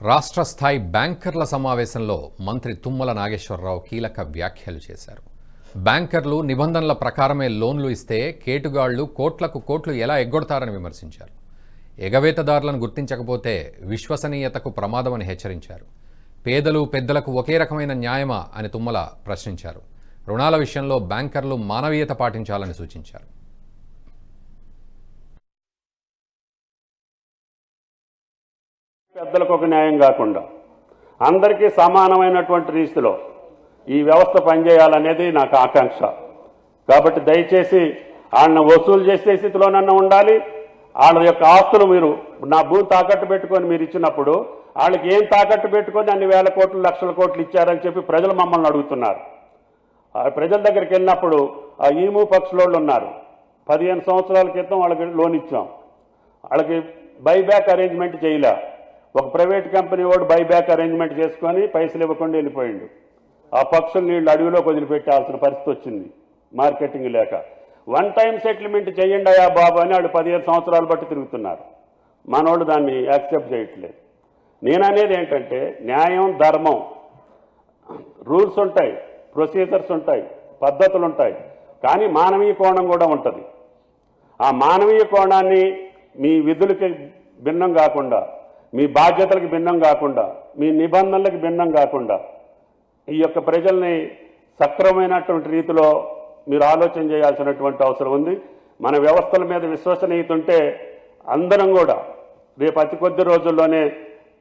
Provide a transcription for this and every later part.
రాష్ట్ర స్థాయి బ్యాంకర్ల సమావేశంలో మంత్రి తుమ్మల నాగేశ్వరరావు కీలక వ్యాఖ్యలు చేశారు. బ్యాంకర్లు నిబంధనల ప్రకారమే లోన్లు ఇస్తే కేటుగాళ్లు కోట్లకు కోట్లు ఎలా ఎగ్గొడతారని విమర్శించారు. ఎగవేతదారులను గుర్తించకపోతే విశ్వసనీయతకు ప్రమాదమని హెచ్చరించారు. పేదలు పెద్దలకు ఒకే రకమైన న్యాయమా అని తుమ్మల ప్రశ్నించారు. రుణాల విషయంలో బ్యాంకర్లు మానవీయత పాటించాలని సూచించారు. పెద్దలకు ఒక న్యాయం కాకుండా అందరికీ సమానమైనటువంటి రీతిలో ఈ వ్యవస్థ పనిచేయాలనేది నాకు ఆకాంక్ష. కాబట్టి దయచేసి వాళ్ళని వసూలు చేసే స్థితిలోనన్నా ఉండాలి. వాళ్ళ యొక్క ఆస్తులు మీరు నా భూమి తాకట్టు పెట్టుకొని మీరు ఇచ్చినప్పుడు వాళ్ళకి ఏం తాకట్టు పెట్టుకొని అన్ని వేల కోట్లు లక్షల కోట్లు ఇచ్చారని చెప్పి ప్రజలు మమ్మల్ని అడుగుతున్నారు. ప్రజల దగ్గరికి వెళ్ళినప్పుడు ఆ ఈము పక్షులోళ్ళు ఉన్నారు. 15 సంవత్సరాల క్రితం వాళ్ళకి లోన్ ఇచ్చాం. వాళ్ళకి బైబ్యాక్ అరేంజ్మెంట్ చేయలే. ఒక ప్రైవేట్ కంపెనీ వాడు బైబ్యాక్ అరేంజ్మెంట్ చేసుకొని పైసలు ఇవ్వకుండా వెళ్ళిపోయిండు. ఆ పక్షులు నీళ్ళు అడవిలోకి వదిలిపెట్టాల్సిన పరిస్థితి వచ్చింది మార్కెటింగ్ లేక. వన్ టైం సెటిల్మెంట్ చేయండి అయ్యా బాబు అని వాళ్ళు 15 సంవత్సరాలు బట్టి తిరుగుతున్నారు. మనోళ్ళు దాన్ని యాక్సెప్ట్ చేయట్లేదు. నేననేది ఏంటంటే న్యాయం ధర్మం రూల్స్ ఉంటాయి, ప్రొసీజర్స్ ఉంటాయి, పద్ధతులు ఉంటాయి, కానీ మానవీయ కోణం కూడా ఉంటుంది. ఆ మానవీయ కోణాన్ని మీ విధులకి భిన్నం కాకుండా, మీ బాధ్యతలకు భిన్నం కాకుండా, మీ నిబంధనలకు భిన్నం కాకుండా ఈ యొక్క ప్రజల్ని సక్రమమైనటువంటి రీతిలో మీరు ఆలోచన చేయాల్సినటువంటి అవసరం ఉంది. మన వ్యవస్థల మీద విశ్వసనీయత ఉంటే అందరం కూడా రేపు అతి కొద్ది రోజుల్లోనే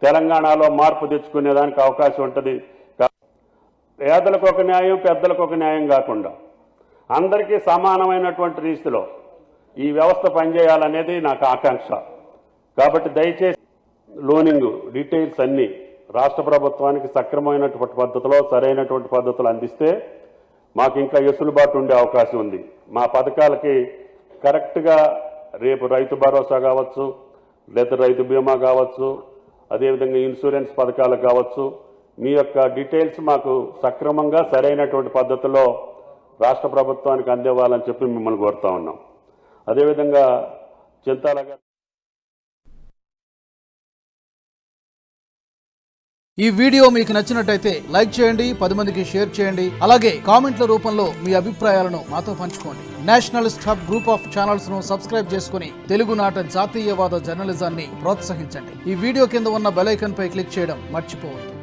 తెలంగాణలో మార్పు తెచ్చుకునేదానికి అవకాశం ఉంటుంది. పేదలకు ఒక న్యాయం, పెద్దలకు ఒక న్యాయం కాకుండా అందరికీ సమానమైనటువంటి రీతిలో ఈ వ్యవస్థ పనిచేయాలనేది నాకు ఆకాంక్ష. కాబట్టి దయచేసి లోనింగ్ డీటెయిల్స్ అన్నీ రాష్ట్ర ప్రభుత్వానికి సక్రమమైనటువంటి పద్ధతిలో సరైనటువంటి పద్ధతులు అందిస్తే మాకు ఇంకా వెసులుబాటు ఉండే అవకాశం ఉంది. మా పథకాలకి కరెక్ట్గా రేపు రైతు భరోసా కావచ్చు, లేదా రైతు బీమా కావచ్చు, అదేవిధంగా ఇన్సూరెన్స్ పథకాలు కావచ్చు, మీ యొక్క డీటెయిల్స్ మాకు సక్రమంగా సరైనటువంటి పద్ధతిలో రాష్ట్ర ప్రభుత్వానికి అందివ్వాలని చెప్పి మిమ్మల్ని కోరుతా ఉన్నాం. అదేవిధంగా చింతాల గారు ఈ వీడియో మీకు నచ్చినట్టయితే లైక్ చేయండి, 10 మందికి షేర్ చేయండి. అలాగే కామెంట్ల రూపంలో మీ అభిప్రాయాలను మాతో పంచుకోండి. Nationalist hub group of channels ను సబ్స్క్రైబ్ చేసుకుని తెలుగునాట జాతీయవాద జర్నలిజాన్ని ప్రోత్సహించండి. ఈ వీడియో కింద ఉన్న బెల్ ఐకాన్ పై క్లిక్ చేయడం మర్చిపోవద్దు.